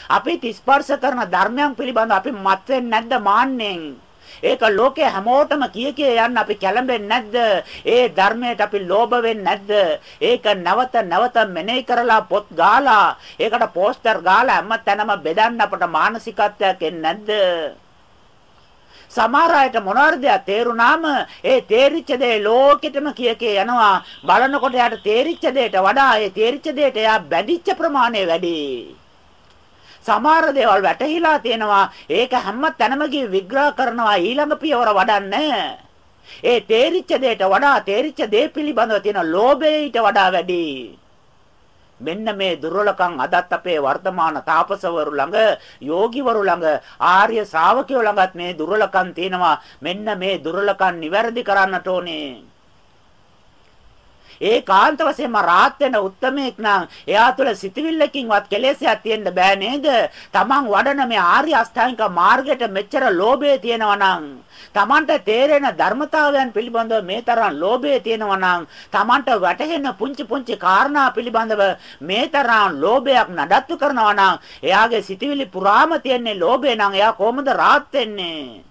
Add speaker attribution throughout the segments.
Speaker 1: අපි ස්පර්ශ කරන ධර්මයන් පිළිබඳව අපි මත් වෙන්නේ නැද්ද මාන්නෙන්? ඒක ලෝකේ හැමෝටම කිය යන්න අපි කැළඹෙන්නේ නැද්ද? ඒ ධර්මයට අපි ලෝභ වෙන්නේ නැද්ද? ඒක නැවත නැවත මෙනෙහි කරලා පොත් ගාලා ඒකට පෝස්ටර් ගාලා හැම තැනම බෙදන්න අපට මානසිකත්වයක් එන්නේ නැද්ද? සමහර අයට මොනවාරද තේරුණාම ඒ තේරිච්ච දේ ලෝකෙටම කිය යනවා. බලනකොට යාට තේරිච්ච දේට වඩා ඒ තේරිච්ච දේට යා බැඳිච්ච ප්‍රමාණය වැඩි. සමහර දේවල් වැටහිලා තියෙනවා. ඒක හැම තැනම විග්‍රහ කරනවා ඊළඟ පියවර වඩන්නේ. ඒ තේරිච්ච දේට වඩා තේරිච්ච දේ පිළිබඳව තියෙන ලෝභය ඊට වඩා වැඩි. මෙන්න මේ දුර්වලකම් අදත් අපේ වර්තමාන තාපසවරු ළඟ, යෝගිවරු ළඟ, ආර්ය ශ්‍රාවකයෝ ළඟත් මේ දුර්වලකම් තියෙනවා. මෙන්න මේ දුර්වලකම් නිවැරදි කරන්නට ඕනේ. ඒකාන්ත වශයෙන්ම රාත් වෙන උත්තමයෙක් නම් එයා තුළ සිතවිල්ලකින්වත් කෙලෙසයක් තියෙන්න බෑ නේද? තමන් වඩන මේ ආර්ය අෂ්ටාංගික මාර්ගයට මෙච්චර ලෝභය තියෙනවා නම්, තමන්ට තේරෙන ධර්මතාවයන් පිළිබඳව මේ තරම් ලෝභය තියෙනවා නම්, තමන්ට වැටහෙන පුංචි පුංචි කාරණා පිළිබඳව මේ තරම් ලෝභයක් නඩත්තු කරනවා නම්, එයාගේ සිතවිලි පුරාම තියෙන්නේ ලෝභය නම් එයා කොහොමද රාත් වෙන්නේ?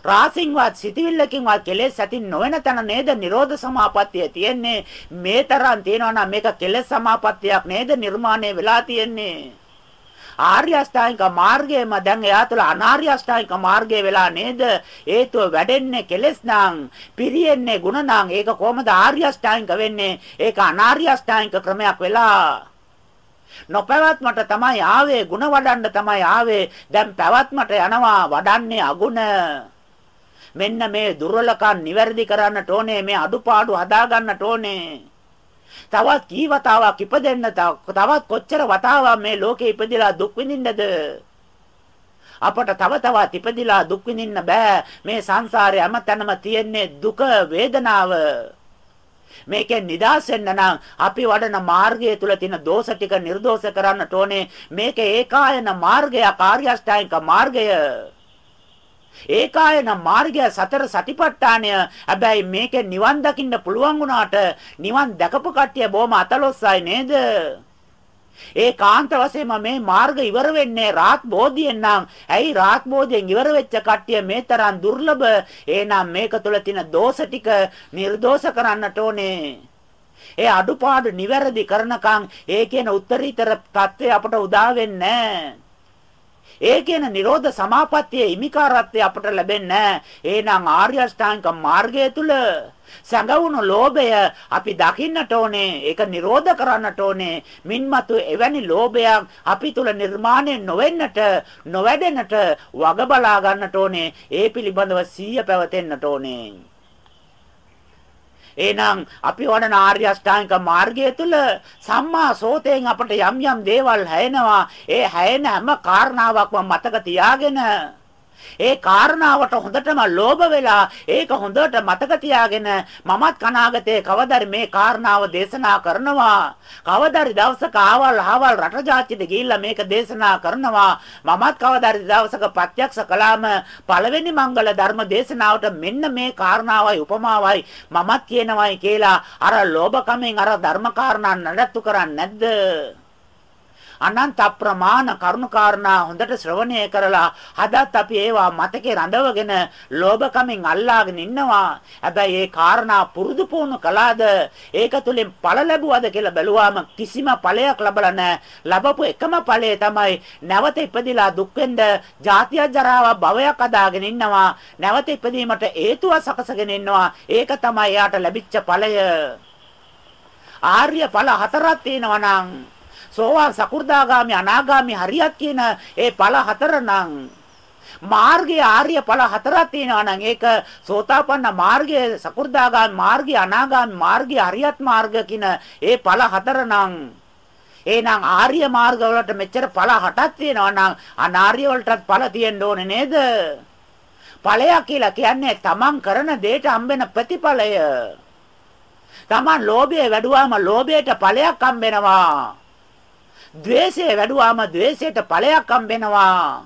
Speaker 1: රාසින්වත් සිතවිල්ලකින්වත් කෙලෙස් ඇති නොවන තැන නේද නිරෝධ සමාපත්තිය තියෙන්නේ. මේ තරම් තියෙනවා නම් මේක කෙලෙස් සමාපත්තියක් නේද නිර්මාණය වෙලා තියෙන්නේ. ආර්ය අෂ්ටාංගික මාර්ගයම දැන් එයා තුළ අනාර්ය අෂ්ටාංගික මාර්ගය වෙලා නේද? හේතුව වැඩෙන්නේ කෙලෙස් නම්, පිරියෙන්නේ ಗುಣ නම්. ඒක කොහොමද ආර්ය අෂ්ටාංගික වෙන්නේ? ඒක අනාර්ය අෂ්ටාංගික ක්‍රමයක් වෙලා. නොපැවැත්මට තමයි ආවේ, ಗುಣ වඩන්න තමයි ආවේ. දැන් පැවැත්මට යනවා, වඩන්නේ අගුණ. මෙන්න මේ දුර්වලකම් නිවැරදි කරන්නට ඕනේ. මේ අඩුපාඩු හදා ගන්නට ඕනේ. තවත් කී වතාවක් ඉපදෙන්න, තවත් කොච්චර වතාවක් මේ ලෝකේ ඉපදිලා දුක් විඳින්නද? අපට තව තවත් ඉපදිලා දුක් විඳින්න බෑ. මේ සංසාරේ හැමතැනම තියෙන්නේ දුක, වේදනාව. මේකෙන් නිදහස් වෙන්න නම් අපි වඩන මාර්ගය තුල තියෙන දෝෂ ටික නිර්දෝෂ කරන්නට ඕනේ. මේක ඒකායන මාර්ගය, ආර්ය අෂ්ටාංගික මාර්ගය. ඒකායන මාර්ගය සතර සතිපට්ඨානය. හැබැයි මේකෙන් නිවන් දකින්න පුළුවන් වුණාට නිවන් දැකපු කට්ටිය බොහොම අතලොස්සයි නේද? ඒකාන්ත වශයෙන්ම මේ මාර්ග ඉවර වෙන්නේ රාත් බෝධියෙන් නම්. ඇයි රාත් බෝධියෙන් ඉවර වෙච්ච කට්ටිය මේ තරම් දුර්ලභ? එහෙනම් මේක තුල තියෙන දෝෂ ටික නිර්දෝෂ කරන්නට ඕනේ. ඒ අඩුපාඩු නිවැරදි කරනකම් ඒ කියන උත්තරීතර தත්ත්වය අපට උදා වෙන්නේ නැහැ. ඒ කියන නිරෝධ සමාපත්තියේ හිමිකාරත්වය අපට ලැබෙන්නේ නැහැ. එහෙනම් ආර්ය අෂ්ටාංගික මාර්ගය තුල සැඟවුණු ලෝභය අපි දකින්නට ඕනේ. ඒක නිරෝධ කරන්නට ඕනේ. මින්මතු එවැනි ලෝභයක් අපි තුල නිර්මාණය නොවෙන්නට, නොවැඩෙන්නට වග බලා ගන්නට ඕනේ. ඒ පිළිබඳව සිහිය පැවතෙන්නට ඕනේ. එහෙනම් අපි වඩන ආර්ය අෂ්ටාංගික මාර්ගය තුල සම්මා සෝතයෙන් අපට යම් යම් දේවල් හැයෙනවා. ඒ හැයෙන හැම කාරණාවක්ම මතක තියාගෙන ඒ කාරණාවට හොඳටම ලෝභ වෙලා ඒක හොඳට මතක තියාගෙන මමත් කනාගතේ කවදාරි මේ කාරණාව දේශනා කරනවා. කවදාරි දවසක ආවල් රට ජාතියට ගිහිල්ලා මේක දේශනා කරනවා. මමත් කවදාරි දවසක ප්‍රත්‍යක්ෂ කළාම පළවෙනි මංගල ධර්ම දේශනාවට මෙන්න මේ කාරණාවයි උපමාවයි මමත් කියනවායි කියලා අර ලෝභකමෙන් අර ධර්ම කාරණා නඩත්තු කරන්නේ නැද්ද? අනන්ත අප්‍රමාණ කරුණාකාරණා හොඳට ශ්‍රවණය කරලා හදත් අපි ඒවා මතකේ රඳවගෙන ලෝභකමින් අල්ලාගෙන ඉන්නවා. හැබැයි ඒ කාරණා පුරුදු පුහුණු කළාද, ඒක තුලින් ඵල ලැබුවද කියලා බැලුවාම කිසිම ඵලයක් ලැබලා නැහැ. ලැබපු එකම ඵලය තමයි නැවත ඉපදිලා දුක් වෙන්න, ජාතිය ජරාව භවයක් අදාගෙන ඉන්නවා. නැවත ඉපදීමට හේතුව සකසගෙන ඉන්නවා. ඒක තමයි යාට ලැබිච්ච ඵලය. ආර්ය ඵල හතරක් තියෙනවා නම් සෝවාන් සකු르දාගාමි අනාගාමි හරියක් කියන ඒ ඵල හතර නම් මාර්ගයේ ආර්ය ඵල හතරක් තියෙනවා නම් ඒක සෝතාපන්න මාර්ගයේ සකු르දාගාමි මාර්ගයේ අනාගාමි මාර්ගයේ හරියත් මාර්ග කියන ඒ ඵල හතර නම් එහෙනම් ආර්ය මාර්ග වලට මෙච්චර ඵල 8ක් තියෙනවා නම් අනාර්ය වලටත් ඵල තියෙන්න ඕනේ නේද? ඵලයක් කියලා කියන්නේ තමන් කරන දෙයට හම්බෙන ප්‍රතිඵලය. තමන් ලෝභය වැඩුවාම ලෝභයට ඵලයක් හම්බෙනවා. ද්වේෂය වැඩුවාම ද්වේෂයට ඵලයක් හම්බෙනවා.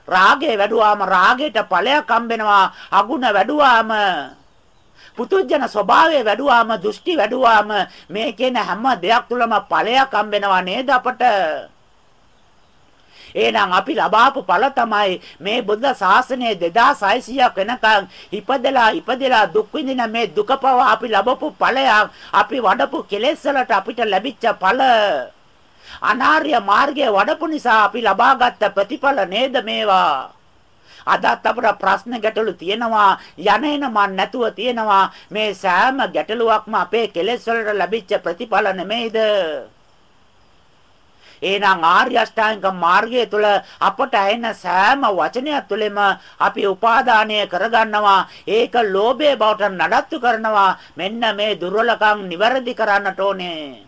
Speaker 1: රාගය වැඩුවාම රාගයට ඵලයක් හම්බෙනවා. අගුණ වැඩුවාම, පුතුජන ස්වභාවය වැඩුවාම, දෘෂ්ටි වැඩුවාම මේ කියන හැම දෙයක් තුළම ඵලයක් හම්බෙනවා නේද අපට? එහෙනම් අපි ලබාපු ඵල තමයි මේ බුද්ධ ශාසනය 2600ක් වෙනකන් ඉපදලා දුක් විඳින මේ දුකපව අපි ලබපු ඵලයක්. අපි වඩපු කෙලෙස් වලට අපිට ලැබිච්ච ඵල. අනාර්ය මාර්ගයේ වඩපු නිසා අපි ලබාගත් ප්‍රතිඵල නේද මේවා. අදත් අපට ප්‍රශ්න ගැටලු තියෙනවා යන මන් නැතුව තියෙනවා මේ සෑම ගැටලුවක්ම අපේ කෙලෙස් වලට ලැබිච්ච ප්‍රතිඵල නෙමෙයිද? එහෙනම් ආර්ය අෂ්ටාංග මාර්ගය තුළ අපට ඇහෙන සෑම වචනයක් තුළම අපි උපාදානය කරගන්නවා. ඒක ලෝභය බවට නඩත්තු කරනවා. මෙන්න මේ දුර්වලකම් නිවැරදි කරන්නට ඕනේ.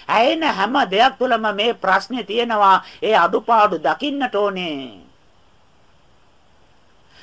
Speaker 1: ඇහෙන හැම දෙයක් තුළම මේ ප්‍රශ්නේ තියෙනවා. ඒ අඩුපාඩු දකින්නට ඕනේ.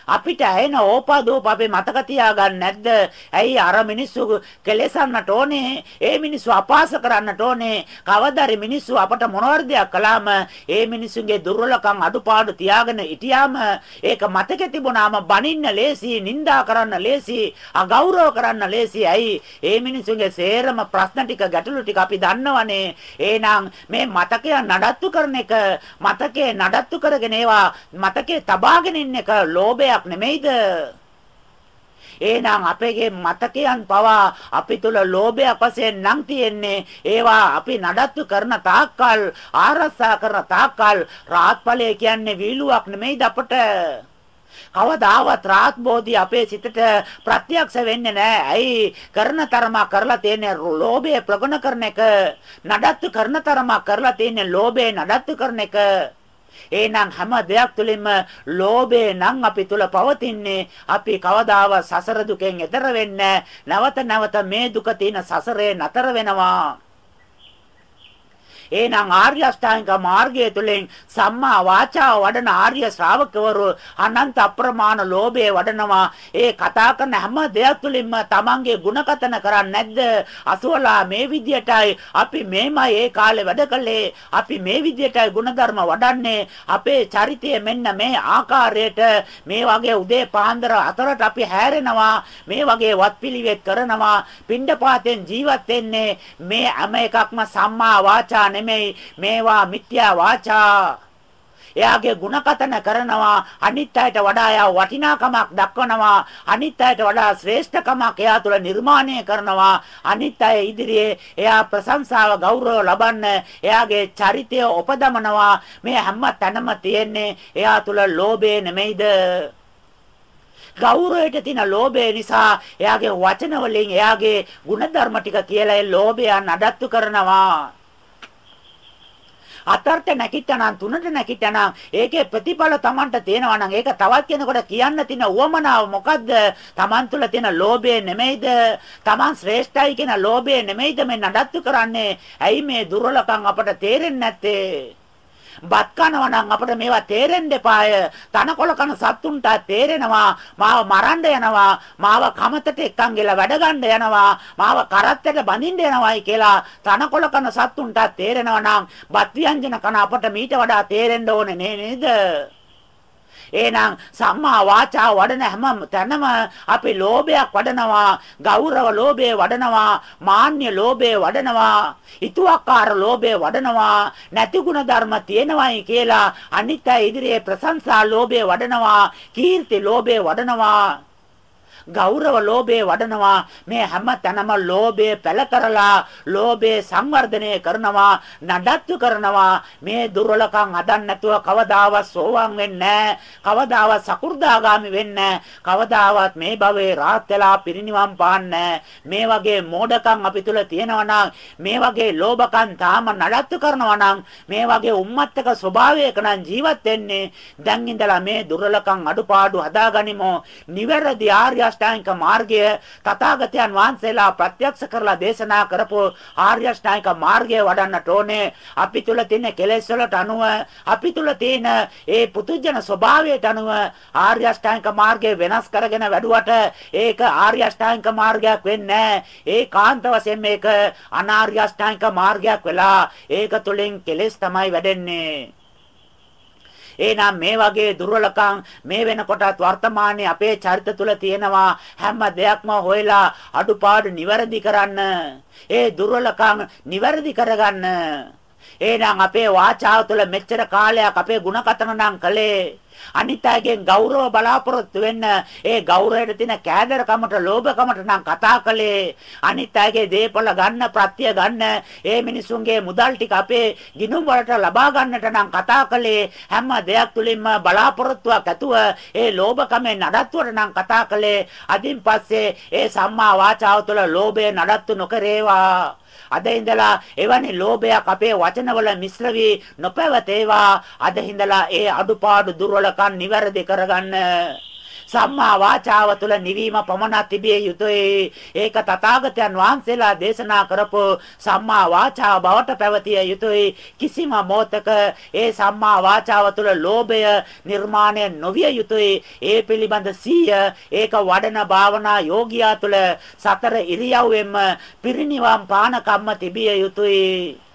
Speaker 1: අපිට ඇහෙන ඕපාදෝප අපේ මතක තියාගන්න නැද්ද? ඇයි අර මිනිස්සු කෙලෙසන්නට ඕනේ? ඒ මිනිස්සු අපහාස කරන්නට ඕනේ. කවදාරි මිනිස්සු අපට මොනවර්ධයක් කළාම ඒ මිනිස්සුන්ගේ දුර්වලකම් අඩුපාඩු තියාගෙන හිටියාම ඒක මතකෙ තිබුණාම බනින්න ලේසි, නිඳා කරන්න ලේසි, අගෞරව කරන්න ලේසි. ඇයි? ඒ මිනිස්සුන්ගේ සේරම ප්‍රශ්න ටික ගැටලු ටික අපි දන්නවනේ. එහෙනම් මේ මතකය නඩත්තු කරන එක, මතකේ නඩත්තු කරගෙන ඒවා මතකේ තබාගෙන ඉන්න එක ලෝභය නෙමෙයිද? එහෙනම් අපේ මතකයන් පවා අපි තුල ලෝභයක් වශයෙන් නම් තියෙන්නේ. ඒවා අපි නඩත්තු කරන තාක්කල්, ආරක්ෂා කරන තාක්කල් රාත්පලය කියන්නේ වීලුවක් නෙමෙයිද අපට? කවදාවත් රාත් බෝධි අපේ සිතට ප්‍රත්‍යක්ෂ වෙන්නේ නැහැ. ඇයි? කරන තරම කරලා තියෙන ලෝභය ප්‍රගුණ කරන එක, නඩත්තු කරන තරම කරලා තියෙන ලෝභය නඩත්තු කරන එක. එහෙනම් හැම දෙයක් තුළින්ම ලෝභය නම් අපි තුල පවතින්නේ. අපි කවදාවත් සසර දුකෙන් එතර වෙන්නේ නැවත නැවත මේ දුක තියෙන සසරේ නතර වෙනවා. එහෙනම් ආර්ය අෂ්ටාංග මාර්ගය තුළින් සම්මා වාචාව වඩන ආර්ය ශ්‍රාවකවරු අනන්ත අප්‍රමාණ ලෝභය වඩනවා. ඒ කතා කරන හැම දෙයක් තුළින්ම තමන්ගේ ಗುಣකතන කරන්නේ නැද්ද? අසුවලා මේ විදියටයි අපි මේමයි ඒ කාලේ වැඩ කළේ. අපි මේ විදියටයි ಗುಣධර්ම වඩන්නේ. අපේ චරිතය මෙන්න මේ ආකාරයට මේ වගේ උදේ පාන්දර අතරට අපි හැරෙනවා. මේ වගේ වත්පිළිවෙත් කරනවා. පිණ්ඩපාතෙන් ජීවත් වෙන්නේ. මේ හැම එකක්ම සම්මා වාචා නෙමෙයි. මේවා මිත්‍යා වාචා. එයාගේ ಗುಣකතන කරනවා. අනිත් අයට වඩා එයා වටිනාකමක් දක්වනවා. අනිත් අයට වඩා ශ්‍රේෂ්ඨකමක් එයා තුළ නිර්මාණය කරනවා. අනිත් අය ඉදිරියේ එයා ප්‍රශංසාව ගෞරව ලබන්න එයාගේ චරිතය උපදමනවා. මේ හැම තැනම තියෙන්නේ එයා තුළ ලෝභය නෙමෙයිද? ගෞරවයට තියෙන ලෝභය නිසා එයාගේ වචන වලින් එයාගේ ಗುಣධර්ම ටික කියලා ඒ ලෝභය නඩත්තු කරනවා. අතරට නැකිටනම් තුනට නැකිටනම් ඒකේ ප්‍රතිඵල Tamanට තේනවා නම් ඒක තවත් කෙනෙකුට කියන්න තියෙන උවමනාව මොකද්ද? Taman තුල තියෙන ලෝභය නෙමෙයිද? Taman ශ්‍රේෂ්ඨයි කියන ලෝභය නෙමෙයිද මේ නඩත්තු කරන්නේ? ඇයි මේ දුර්වලකම් අපට තේරෙන්නේ නැත්තේ? බත් කනවා නම් අපිට මේවා තේරෙන්න එපාය. තනකොළ කන සත්තුන්ට තේරෙනවා මාව මරන්න යනවා, මාව කමතට එක්කන් ගිහලා වැඩ ගන්න යනවා, මාව කරත්තට බඳින්න යනවායි කියලා තනකොළ කන සත්තුන්ට තේරෙනවා නම් බත් ව්‍යංජන කන අපට මීට වඩා තේරෙන්න ඕනේ නේද? එහෙනම් සම්මා වාචා වඩන හැම තැනම අපි ලෝභයක් වඩනවා, ගෞරව ලෝභය වඩනවා, මාන්‍ය ලෝභය වඩනවා, ඊතුවක්කාර ලෝභය වඩනවා, නැති ගුණ ධර්ම තියෙනවායි කියලා අනිත් අය ඉදිරියේ ප්‍රශංසා ලෝභය වඩනවා, කීර්ති ලෝභය වඩනවා, ගෞරව ලෝභය වඩනවා. මේ හැම තැනම ලෝභය පැල කරලා ලෝභය සංවර්ධනය කරනවා, නඩත්තු කරනවා. මේ දුර්වලකම් හදන්න නැතුව කවදාවත් සෝවාන් වෙන්නේ නැහැ. කවදාවත් සකු르දාගාමි වෙන්නේ නැහැ. කවදාවත් මේ භවයේ රාහත් වෙලා පිරිනිවන් පාන්නේ මේ වගේ මෝඩකම් අපි තුල තියෙනවා නම්, මේ වගේ ලෝභකම් තාම නඩත්තු කරනවා නම්, මේ වගේ උම්මත්තක ස්වභාවයක නම් ජීවත් වෙන්නේ. දැන් ඉඳලා මේ දුර්වලකම් අඩුපාඩු හදාගනිමු. නිවැරදි ආර්ය අෂ්ටාංගික මාර්ගය තථාගතයන් වහන්සේලා ප්‍රත්‍යක්ෂ කරලා දේශනා කරපු ආර්ය අෂ්ටාංගික මාර්ගය වඩන්නට ඕනේ. අපි තුල තියෙන කෙලෙස් වලට අනුව, අපි තුල තියෙන ඒ පුදුජන ස්වභාවයට අනුව ආර්ය අෂ්ටාංගික මාර්ගය වෙනස් කරගෙන වැඩුවට ඒක ආර්ය අෂ්ටාංගික මාර්ගයක් වෙන්නේ නැහැ. ඒකාන්ත වශයෙන් මේක අනාර්ය අෂ්ටාංගික මාර්ගයක් වෙලා ඒක තුලින් කෙලෙස් තමයි වැඩෙන්නේ. එහෙනම් මේ වගේ දුර්වලකම් මේ වෙනකොටත් වර්තමානයේ අපේ චරිත තුල තියෙනවා. හැම දෙයක්ම හොයලා අඩුපාඩු නිවැරදි කරන්න. ඒ දුර්වලකම් නිවැරදි කරගන්න. එහෙනම් අපේ වාචාව තුළ මෙච්චර කාලයක් අපේ ಗುಣ කතන නම් කළේ අනිත් අයගෙන් ගෞරව බලාපොරොත්තු වෙන්න ඒ ගෞරවයට තියෙන කෑදරකමට ලෝභකමට නම් කතා කළේ අනිත් අයගේ දේපල ගන්න ප්‍රත්‍ය ගන්න ඒ මිනිසුන්ගේ මුදල් ටික අපේ ගිණුම් වලට ලබා ගන්නට නම් කතා කළේ හැම දෙයක් තුලින්ම බලාපොරොත්තුවක් ඇතුව ඒ ලෝභකමෙන් නඩත්තුවට නම් කතා කළේ අදින් පස්සේ ඒ සම්මා වාචාව තුළ ලෝභය නඩත්තු නොකරේවා අද ඉඳලා එවැනි ලෝභයක් අපේ වචනවල මිශ්‍ර වී නොපැවතේවා අද ඉඳලා ඒ අඩුපාඩු දුර්වලකම් නිවැරදි කරගන්න සම්මා වාචාව තුළ නිවීම පමණක් තිබිය යුතුයි. ඒක තථාගතයන් වහන්සේලා දේශනා කරපු සම්මා වාචාව බවට පැවතිය යුතුයි. කිසිම මොහතක ඒ සම්මා වාචාව තුළ ලෝභය නිර්මාණය නොවිය යුතුයි. ඒ පිළිබඳ සිහිය ඒක වඩන භාවනා යෝගියා තුළ සතර ඉරියව්වෙන්ම පිරිනිවන් පාන කම්ම තිබිය යුතුයි.